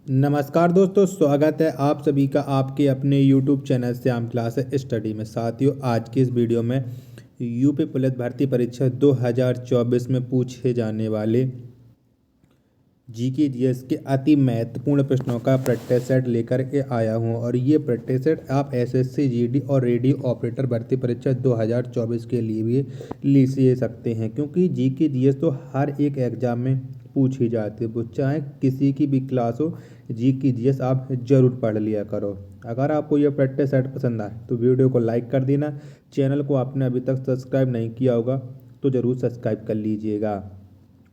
नमस्कार दोस्तों, स्वागत है आप सभी का आपके अपने YouTube channel Shyam class study में। साथियों, आज की इस वीडियो में यूपी पुलिस भर्ती परीक्षा 2024 में पूछे जाने वाले जीके जीएस के अति महत्वपूर्ण प्रश्नों का प्रैक्टिस सेट लेकर के आया हूं। और ये प्रैक्टिस सेट आप एसएससी जीडी और रेडियो ऑपरेटर भर्ती परीक्षा 2024 के लिए भी ले सकते हैं, क्योंकि जीके जीएस तो हर एक एग्जाम में पूछी जाती है। वो चाहे किसी की भी क्लास हो, जीके जीएस आप जरूर पढ़ लिया करो। अगर आपको यह प्रैक्टिस सेट पसंद आए तो वीडियो को लाइक कर देना। चैनल को आपने अभी तक सब्सक्राइब नहीं किया होगा तो ज़रूर सब्सक्राइब कर लीजिएगा।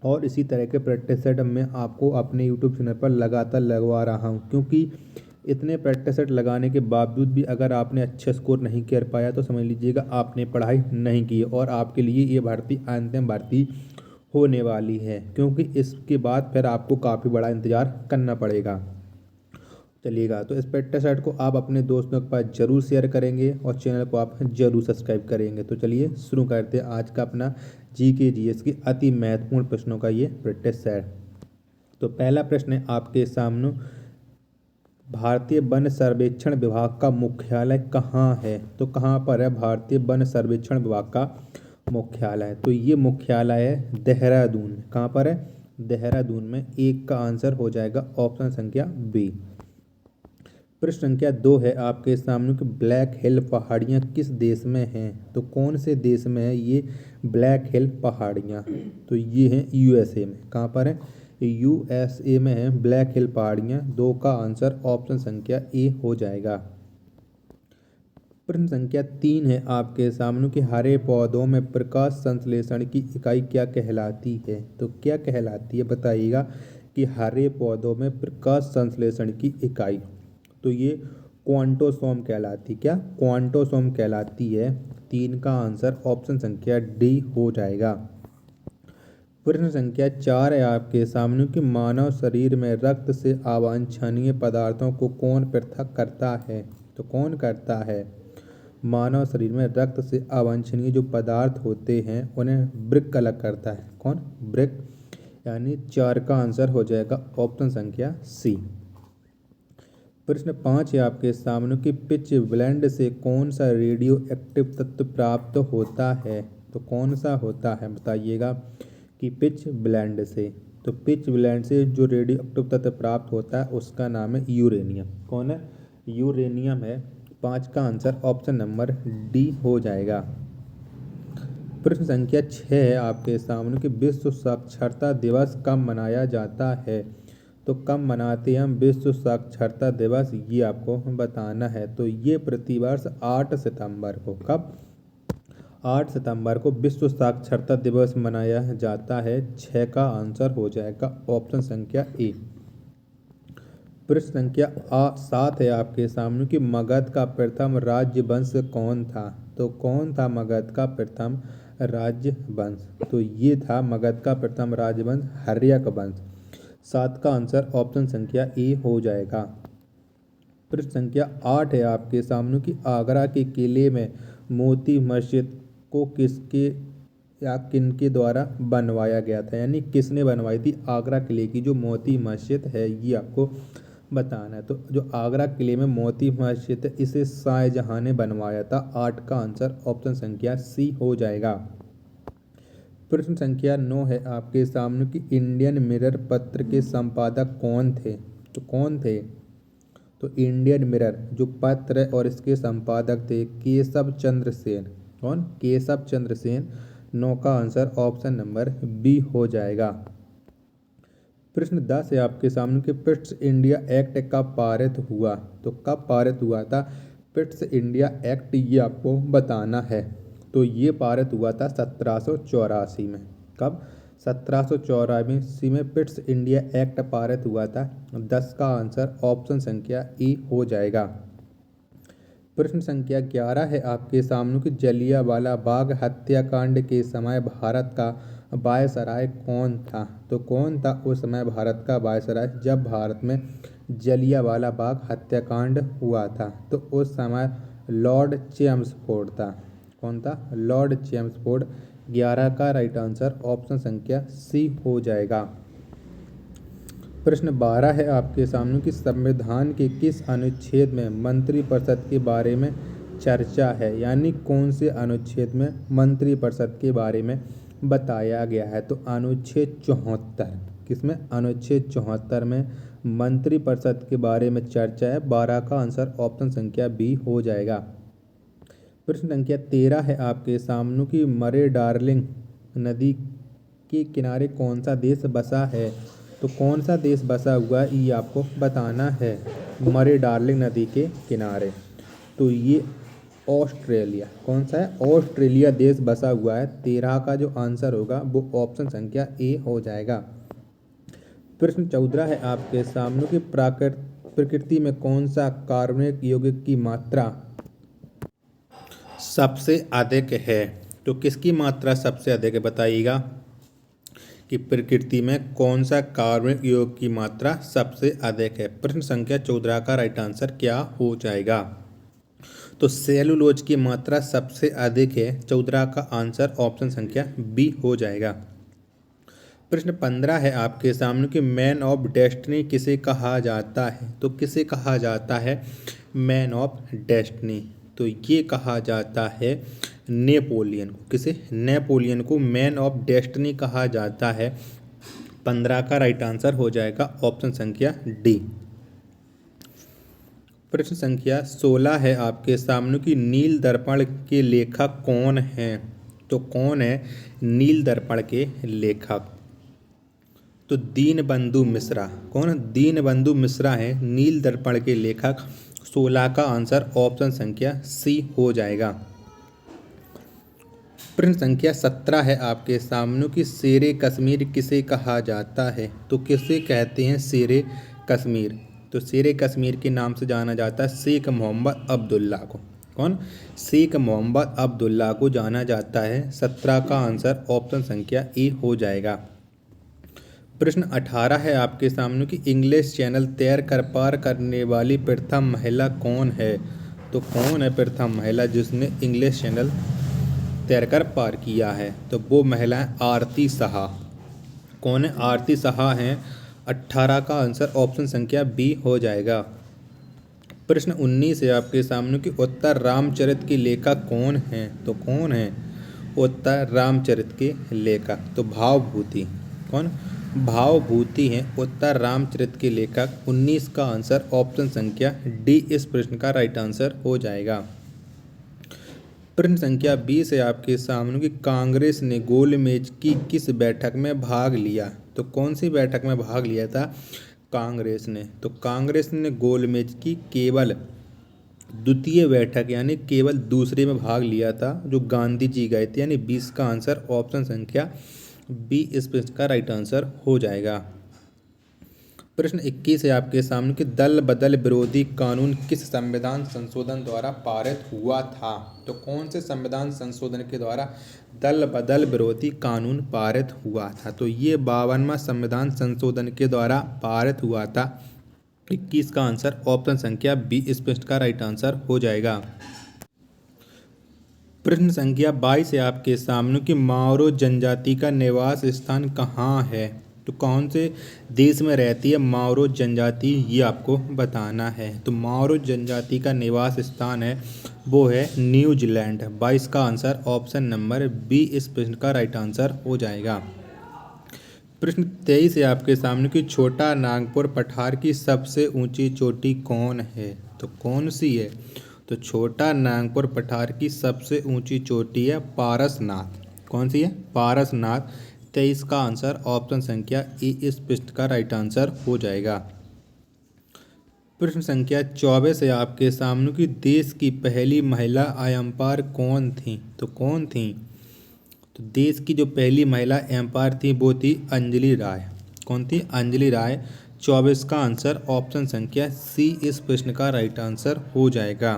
और इसी तरह के प्रैक्टिस सेट मैं आपको अपने यूट्यूब चैनल पर लगातार लगवा रहा हूं, क्योंकि इतने प्रैक्टिस सेट लगाने के बावजूद भी अगर आपने अच्छे स्कोर नहीं कर पाया तो समझ लीजिएगा आपने पढ़ाई नहीं की और आपके लिए ये भर्ती अंतिम भर्ती होने वाली है, क्योंकि इसके बाद फिर आपको काफ़ी बड़ा इंतज़ार करना पड़ेगा। चलिएगा, तो इस प्रैक्टिस सेट को आप अपने दोस्तों के पास जरूर शेयर करेंगे और चैनल को आप जरूर सब्सक्राइब करेंगे। तो चलिए शुरू करते हैं आज का अपना जीके जीएस के अति महत्वपूर्ण प्रश्नों का ये प्रैक्टिस सेट। तो पहला प्रश्न है आपके सामने, भारतीय वन सर्वेक्षण विभाग का मुख्यालय कहाँ है? तो कहाँ पर है भारतीय वन सर्वेक्षण विभाग का मुख्यालय? तो ये मुख्यालय है देहरादून में। कहाँ पर है? देहरादून में। एक का आंसर हो जाएगा ऑप्शन संख्या बी। प्रश्न संख्या 2 है आपके सामने कि ब्लैक हिल पहाड़ियाँ किस देश में हैं? तो कौन से देश में है ये ब्लैक हिल पहाड़ियाँ? तो ये हैं यूएसए में। कहाँ पर है? यूएसए में है ब्लैक हिल पहाड़ियाँ। 2 का आंसर ऑप्शन संख्या ए हो जाएगा। प्रश्न संख्या 3 है आपके सामने कि हरे पौधों में प्रकाश संश्लेषण की इकाई क्या कहलाती है? तो क्या कहलाती है बताइएगा कि हरे पौधों में प्रकाश संश्लेषण की इकाई? तो ये क्वांटोसोम कहलाती। क्या? क्वांटोसोम कहलाती है। 3 का आंसर ऑप्शन संख्या डी हो जाएगा। प्रश्न संख्या 4 है आपके सामने कि मानव शरीर में रक्त से अवांछनीय पदार्थों को कौन पृथक करता है? तो कौन करता है? मानव शरीर में रक्त से अवांछनीय जो पदार्थ होते हैं उन्हें वृक्क अलग करता है। कौन? वृक्क। यानी 4 का आंसर हो जाएगा ऑप्शन संख्या सी। प्रश्न 5 है आपके सामने कि पिच ब्लेंड से कौन सा रेडियो एक्टिव तत्व प्राप्त होता है? तो कौन सा होता है बताइएगा कि पिच ब्लेंड से। तो पिच ब्लेंड से जो रेडियो एक्टिव तत्व प्राप्त होता है उसका नाम है यूरेनियम। कौन है? यूरेनियम है। 5 का आंसर ऑप्शन नंबर डी हो जाएगा। प्रश्न संख्या 6 है आपके सामने कि विश्व साक्षरता दिवस कब मनाया जाता है? तो कब मनाते हैं हम विश्व साक्षरता दिवस, ये आपको बताना है। तो ये प्रतिवर्ष 8 सितंबर को। कब? 8 सितंबर को विश्व साक्षरता दिवस मनाया जाता है। 6 का आंसर हो जाएगा ऑप्शन संख्या ए। प्रश्न संख्या 7 है आपके सामने कि मगध का प्रथम राज्य वंश कौन था? तो कौन था मगध का प्रथम राज्य वंश? तो ये था मगध का प्रथम राजवंश हर्यक वंश। 7 का आंसर ऑप्शन संख्या ए हो जाएगा। प्रश्न संख्या 8 है आपके सामने कि आगरा के किले में मोती मस्जिद को किसके या किनके द्वारा बनवाया गया था? यानी किसने बनवाई थी आगरा किले की जो मोती मस्जिद है, ये आपको बताना है। तो जो आगरा किले में मोती मस्जिद है इसे शाहजहां ने बनवाया था। 8 का आंसर ऑप्शन संख्या सी हो जाएगा। प्रश्न संख्या 9 है आपके सामने कि इंडियन मिरर पत्र के संपादक कौन थे? तो कौन थे? तो इंडियन मिरर जो पत्र है और इसके संपादक थे केशव चंद्र सेन। कौन? केशव चंद्र सेन। 9 का आंसर ऑप्शन नंबर बी हो जाएगा। प्रश्न 10 है आपके सामने कि पिट्स इंडिया एक्ट कब पारित हुआ? तो कब पारित हुआ था पिट्स इंडिया एक्ट, ये आपको बताना है। तो ये पारित हुआ था 1784 में। कब? 1784 में पिट्स इंडिया एक्ट पारित हुआ था। 10 का आंसर ऑप्शन संख्या ई हो जाएगा। प्रश्न संख्या 11 है आपके सामने कि जलियांवाला बाग हत्याकांड के समय भारत का वायसराय कौन था? तो कौन था उस समय भारत का वायसराय जब भारत में जलियांवाला बाग हत्याकांड हुआ था? तो उस समय लॉर्ड चेम्सफोर्ड था। कौन था? Lord Chelmsford. 11 का राइट आंसर ऑप्शन संख्या सी हो जाएगा। प्रश्न 12 है आपके सामने कि संविधान के किस अनुच्छेद में मंत्रिपरिषद के बारे में चर्चा है, यानी कौन से अनुच्छेद में मंत्रिपरिषद के बारे में बताया गया है। तो अनुच्छेद 74। किसमें? अनुच्छेद 74 में मंत्रिपरिषद के बारे में चर्चा है। 12 का आंसर ऑप्शन संख्या बी हो जाएगा। प्रश्न संख्या 13 है आपके सामने कि मरे डार्लिंग नदी के किनारे कौन सा देश बसा है। तो कौन सा देश बसा हुआ है ये आपको बताना है। मरे डार्लिंग नदी के किनारे तो ये ऑस्ट्रेलिया। कौन सा है? ऑस्ट्रेलिया देश बसा हुआ है। 13 का जो आंसर होगा वो ऑप्शन संख्या ए हो जाएगा। प्रश्न 14 है आपके सामने कि प्रकृति में कौन सा कार्बनिक यौगिक की मात्रा सबसे अधिक है। तो किसकी मात्रा सबसे अधिक है बताइएगा कि प्रकृति में कौन सा कार्बनिक यौगिक की मात्रा सबसे अधिक है। प्रश्न संख्या 14 का राइट आंसर क्या हो जाएगा। तो सेलुलोज की मात्रा सबसे अधिक है। 14 का आंसर ऑप्शन संख्या बी हो जाएगा। प्रश्न 15 है आपके सामने कि मैन ऑफ डेस्टिनी किसे कहा जाता है। तो किसे कहा जाता है मैन ऑफ डेस्टिनी? तो ये कहा जाता है नेपोलियन को। किसे? नेपोलियन को मैन ऑफ डेस्टिनी कहा जाता है। 15 का राइट आंसर हो जाएगा ऑप्शन संख्या डी। प्रश्न संख्या 16 है आपके सामने कि नील दर्पण के लेखक कौन हैं। तो कौन है नील दर्पण के लेखक? तो दीनबंधु मिश्रा। कौन? दीनबंधु मिश्रा है नील दर्पण के लेखक। 16 का आंसर ऑप्शन संख्या सी हो जाएगा। प्रश्न संख्या 17 है आपके सामने कि शेरे कश्मीर किसे कहा जाता है। तो किसे कहते हैं शेरे कश्मीर? तो शेरे कश्मीर के नाम से जाना जाता है शेख मोहम्मद अब्दुल्ला को। कौन? शेख मोहम्मद अब्दुल्ला को जाना जाता है। 17 का आंसर ऑप्शन संख्या ए हो जाएगा। प्रश्न 18 है आपके सामने कि इंग्लिश चैनल तैर कर पार करने वाली प्रथम महिला कौन है। तो कौन है प्रथम महिला जिसने इंग्लिश चैनल तैरकर पार किया है? तो वो महिला है आरती साहा। कौन है? आरती साहा हैं। 18 का आंसर ऑप्शन संख्या बी हो जाएगा। प्रश्न 19 है आपके सामने कि उत्तर रामचरित के लेखक कौन हैं। तो कौन है उत्तर रामचरित के लेखक? तो भावभूति। कौन? भावभूति हैं उत्तर रामचरित के लेखक। 19 का आंसर ऑप्शन संख्या डी इस प्रश्न का राइट आंसर हो जाएगा। प्रश्न संख्या 20 है आपके सामने कि कांग्रेस ने गोलमेज की किस बैठक में भाग लिया। तो कौन सी बैठक में भाग लिया था कांग्रेस ने? तो कांग्रेस ने गोलमेज की केवल द्वितीय बैठक यानी केवल दूसरे में भाग लिया था जो गांधी जी गए थे। यानी 20 का आंसर ऑप्शन संख्या बी इस प्रश्न का राइट आंसर हो जाएगा। प्रश्न 21 है आपके सामने कि दल बदल विरोधी कानून किस संविधान संशोधन द्वारा पारित हुआ था। तो कौन से संविधान संशोधन के द्वारा दल बदल विरोधी कानून पारित हुआ था? तो ये 52वां संविधान संशोधन के द्वारा पारित हुआ था। 21 का आंसर ऑप्शन संख्या बी इस प्रश्न का राइट आंसर हो जाएगा। प्रश्न संख्या 22 है आपके सामने कि माओरो जनजाति का निवास स्थान कहाँ है। तो कौन से देश में रहती है माओरो जनजाति ये आपको बताना है। तो माओरो जनजाति का निवास स्थान है वो है न्यूजीलैंड। 22 का आंसर ऑप्शन नंबर बी इस प्रश्न का राइट आंसर हो जाएगा। प्रश्न 23 है आपके सामने कि छोटा नागपुर पठार की सबसे ऊंची चोटी कौन है। तो कौन सी है? तो छोटा नागपुर पठार की सबसे ऊंची चोटी है पारसनाथ। कौन सी है? पारसनाथ। 23 का आंसर ऑप्शन संख्या ए इस प्रश्न का राइट आंसर हो जाएगा। प्रश्न संख्या 24 है आपके सामने कि देश की पहली महिला अंपायर कौन थी। तो कौन थी? तो देश की जो पहली महिला अंपायर थी वो थी अंजलि राय। कौन थी? अंजलि राय। 24 का आंसर ऑप्शन संख्या सी इस प्रश्न का राइट आंसर हो जाएगा।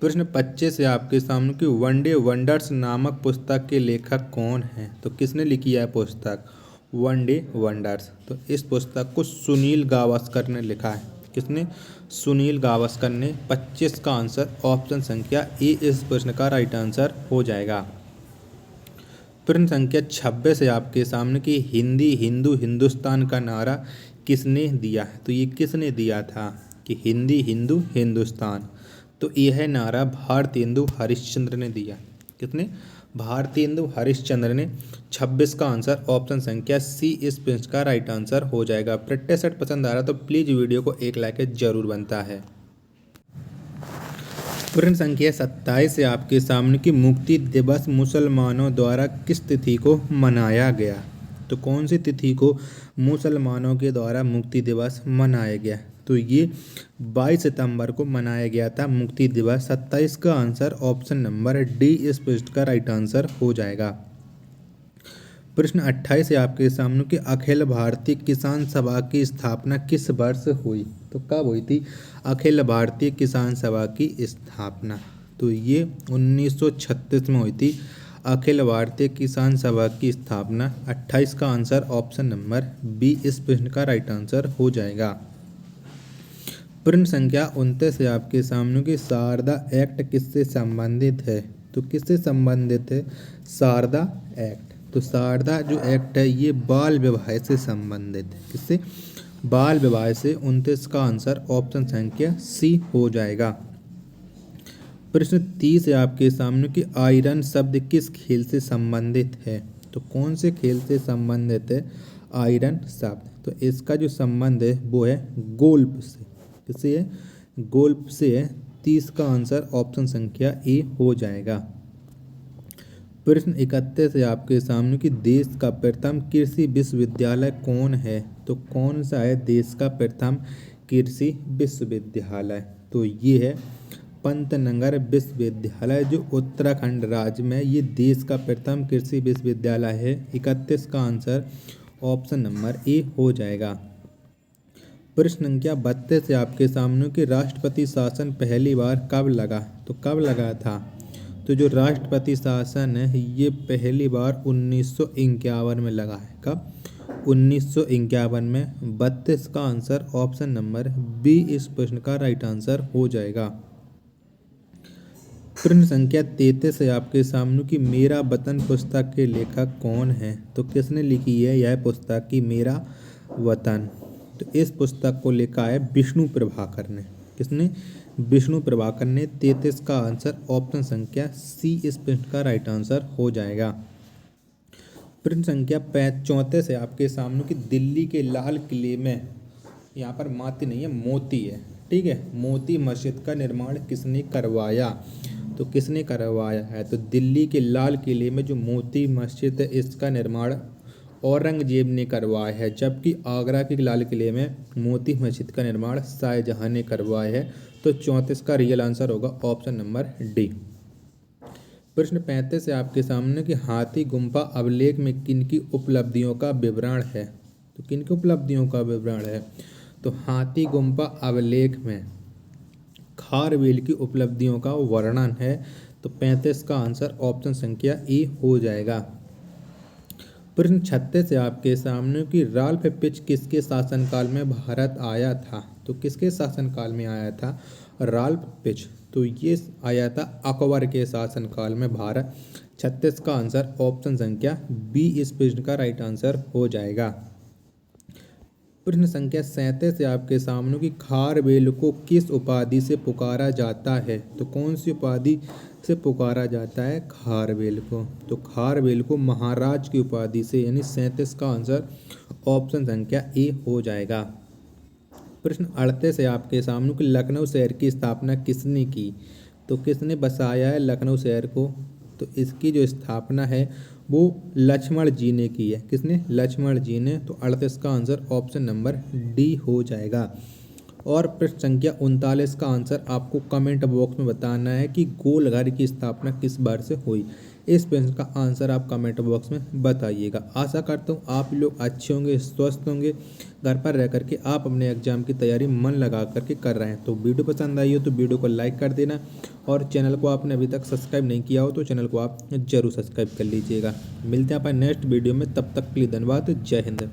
प्रश्न 25 है आपके सामने कि वनडे वंडर्स नामक पुस्तक के लेखक कौन हैं। तो किसने लिखी है पुस्तक वनडे वंडर्स? तो इस पुस्तक को सुनील गावस्कर ने लिखा है। किसने? सुनील गावस्कर ने। 25 का आंसर ऑप्शन संख्या ए इस प्रश्न का राइट आंसर हो जाएगा। प्रश्न संख्या 26 है आपके सामने कि हिंदी हिंदू हिंदुस्तान का नारा किसने दिया। तो ये किसने दिया था कि हिंदी हिंदू हिंदुस्तान। तो यह नारा भारतेंदु हरिश्चंद्र ने दिया। किसने? भारतेंदु हरिश्चंद्र ने। 26 का आंसर ऑप्शन संख्या सी इस प्रश्न का राइट आंसर हो जाएगा। प्रैक्टिस सेट पसंद आ रहा तो प्लीज वीडियो को एक लाइक जरूर बनता है। प्रश्न संख्या 27 है आपके सामने कि मुक्ति दिवस मुसलमानों द्वारा किस तिथि को मनाया गया। तो कौन सी तिथि को मुसलमानों के द्वारा मुक्ति दिवस मनाया गया। तो ये 22 सितंबर को मनाया गया था मुक्ति दिवस। 27 का आंसर ऑप्शन नंबर डी इस प्रश्न का राइट आंसर हो जाएगा। प्रश्न 28 है आपके सामने कि अखिल भारतीय किसान सभा की स्थापना किस वर्ष हुई। तो कब हुई थी अखिल भारतीय किसान सभा की स्थापना। तो ये 1936 में हुई थी अखिल भारतीय किसान सभा की स्थापना। 28 का आंसर ऑप्शन नंबर बी इस प्रश्न का राइट आंसर हो जाएगा। प्रश्न संख्या 29 है आपके सामने कि शारदा एक्ट किससे संबंधित है। तो किससे संबंधित है शारदा एक्ट। तो शारदा जो एक्ट है ये बाल विवाह से संबंधित है। किससे? बाल विवाह से। 29 का आंसर ऑप्शन संख्या सी हो जाएगा। प्रश्न 30 है आपके सामने कि आयरन शब्द किस खेल से संबंधित है। तो कौन से खेल से संबंधित है आयरन शब्द। तो इसका जो संबंध है वो है गोल्फ से। किससे है? गोल्फ से है। 30 का आंसर ऑप्शन संख्या ए हो जाएगा। प्रश्न 31 है आपके सामने कि देश का प्रथम कृषि विश्वविद्यालय कौन है। तो कौन सा है देश का प्रथम कृषि विश्वविद्यालय। तो ये है पंतनगर विश्वविद्यालय जो उत्तराखंड राज्य में ये देश का प्रथम कृषि विश्वविद्यालय है। 31 का आंसर ऑप्शन नंबर ए हो जाएगा। प्रश्न संख्या 32 है आपके सामने कि राष्ट्रपति शासन पहली बार कब लगा। तो कब लगा था। तो जो राष्ट्रपति शासन है ये पहली बार 1951 में लगा है। कब? 1951 में। 32 का आंसर ऑप्शन नंबर बी इस प्रश्न का राइट आंसर हो जाएगा। प्रश्न संख्या 33 है आपके सामने कि मेरा वतन पुस्तक के लेखक कौन है। तो किसने लिखी है यह पुस्तक कि मेरा वतन। तो इस पुस्तक को लिखा है विष्णु प्रभाकर ने। किसने? विष्णु प्रभाकर ने। 33 का आंसर ऑप्शन संख्या सी इस प्रश्न का राइट आंसर हो जाएगा। प्रश्न संख्या 34 है आपके सामने कि दिल्ली के लाल किले में, यहाँ पर माती नहीं है मोती है, ठीक है, मोती मस्जिद का निर्माण किसने करवाया। तो किसने करवाया है। तो दिल्ली के लाल किले में जो मोती मस्जिद है इसका निर्माण औरंगजेब ने करवाया है, जबकि आगरा के लाल किले में मोती मस्जिद का निर्माण शाहजहां ने करवाया है। तो 34 का रियल आंसर होगा ऑप्शन नंबर डी। प्रश्न 35 है आपके सामने कि हाथी गुम्फा अभिलेख में किन की उपलब्धियों का विवरण है। तो किन की उपलब्धियों का विवरण है। तो हाथी गुम्फा अभिलेख में खारवेल की उपलब्धियों का वर्णन है। तो 35 का आंसर ऑप्शन संख्या ए हो जाएगा। प्रश्न 36 है आपके सामने कि राल्फ पिच किसके शासनकाल में भारत आया था। तो किसके शासनकाल में आया था राल्फ पिच। तो ये आया था अकबर के शासनकाल में भारत। 36 का आंसर ऑप्शन संख्या बी इस प्रश्न का राइट आंसर हो जाएगा। प्रश्न संख्या 37 है आपके सामने कि खारवेल को किस उपाधि से पुकारा जाता है। तो कौन सी उपाधि से पुकारा जाता है खारवेल को। तो खारवेल को महाराज की उपाधि से, यानी 37 का आंसर ऑप्शन संख्या ए हो जाएगा। प्रश्न 38 है आपके सामने कि लखनऊ शहर की स्थापना किसने की। तो किसने बसाया है लखनऊ शहर को। तो इसकी जो स्थापना है वो लक्ष्मण जी ने की है। किसने? लक्ष्मण जी ने। तो 38 का आंसर ऑप्शन नंबर डी हो जाएगा। और प्रश्न संख्या 39 का आंसर आपको कमेंट बॉक्स में बताना है कि गोल घर की स्थापना किस बार से हुई। इस प्रश्न का आंसर आप कमेंट बॉक्स में बताइएगा। आशा करता हूँ आप लोग अच्छे होंगे, स्वस्थ होंगे, घर पर रह करके आप अपने एग्जाम की तैयारी मन लगा करके कर रहे हैं। तो वीडियो पसंद आई हो तो वीडियो को लाइक कर देना, और चैनल को आपने अभी तक सब्सक्राइब नहीं किया हो तो चैनल को आप जरूर सब्सक्राइब कर लीजिएगा। मिलते हैं अपन नेक्स्ट वीडियो में, तब तक के लिए धन्यवाद। जय हिंद।